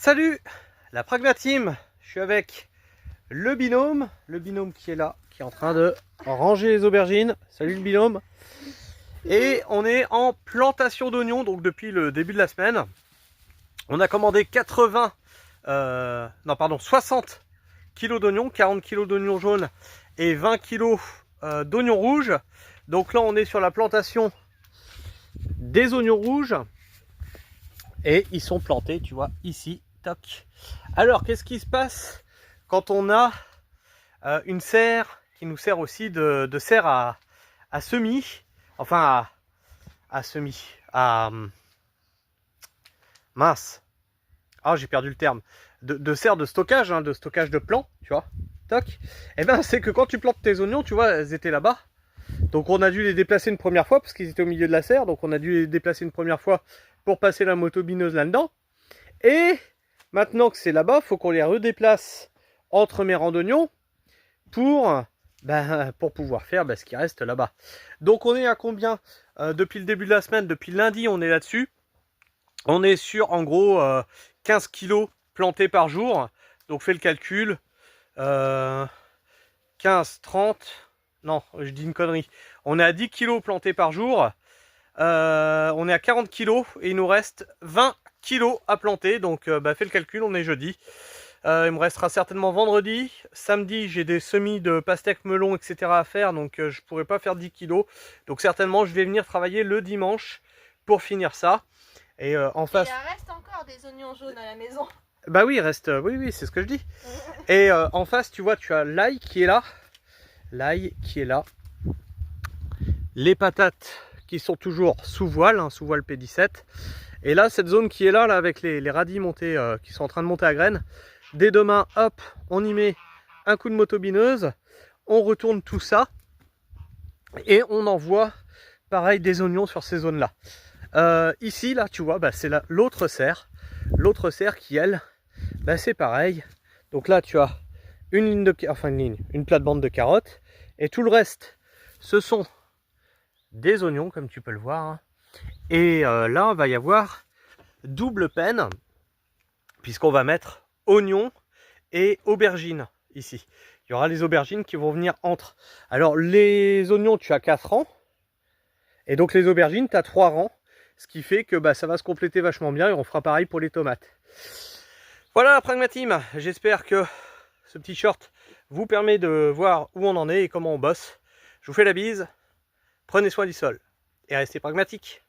Salut la Pragma Team, je suis avec le binôme qui est là, qui est en train de ranger les aubergines. Salut le binôme. Et on est en plantation d'oignons, donc depuis le début de la semaine. On a commandé 60 kilos d'oignons, 40 kilos d'oignons jaunes et 20 kilos d'oignons rouges. Donc là on est sur la plantation des oignons rouges. Et ils sont plantés, tu vois, ici. Toc. Alors, qu'est-ce qui se passe quand on a une serre qui nous sert aussi de serre à semis, enfin à semis, mince, ah j'ai perdu le terme, de serre de stockage, hein, de stockage de plants, tu vois, toc. Et ben c'est que quand tu plantes tes oignons, tu vois, elles étaient là-bas. Donc on a dû les déplacer une première fois parce qu'ils étaient au milieu de la serre, donc on a dû les déplacer une première fois pour passer la motobineuse là-dedans. Et maintenant que c'est là-bas, il faut qu'on les redéplace entre mes rangs d'oignons pour pouvoir faire ce qui reste là-bas. Donc on est à combien depuis le début de la semaine? Depuis lundi, on est là-dessus. On est sur en gros 15 kilos plantés par jour. Donc fais le calcul. 15, 30... Non, je dis une connerie. On est à 10 kilos plantés par jour. On est à 40 kilos et il nous reste 20 kilos à planter. Donc fais le calcul, on est jeudi. Il me restera certainement vendredi. Samedi, j'ai des semis de pastèques, melons, etc. à faire. Donc je pourrai pas faire 10 kilos. Donc certainement, je vais venir travailler le dimanche pour finir ça. Et en face... Il reste encore des oignons jaunes à la maison. Bah oui, il reste... Oui, c'est ce que je dis. Et en face, tu vois, tu as l'ail qui est là. L'ail qui est là. Les patates qui sont toujours sous voile, hein, sous voile P17. Et là, cette zone qui est là, avec les radis montés, qui sont en train de monter à graines. Dès demain, hop, on y met un coup de motobineuse. On retourne tout ça. Et on envoie, pareil, des oignons sur ces zones-là. Ici, là, tu vois, c'est l'autre serre. L'autre serre qui, elle, c'est pareil. Donc là, tu as une ligne de... Enfin, une plate-bande de carottes. Et tout le reste, ce sont des oignons, comme tu peux le voir, hein. Et là, il va y avoir double peine, puisqu'on va mettre oignons et aubergines ici. Il y aura les aubergines qui vont venir entre. Alors, les oignons, tu as 4 rangs, et donc les aubergines, tu as 3 rangs, ce qui fait que ça va se compléter vachement bien, et on fera pareil pour les tomates. Voilà la Pragma Team, j'espère que ce petit short vous permet de voir où on en est et comment on bosse. Je vous fais la bise, prenez soin du sol et restez pragmatiques.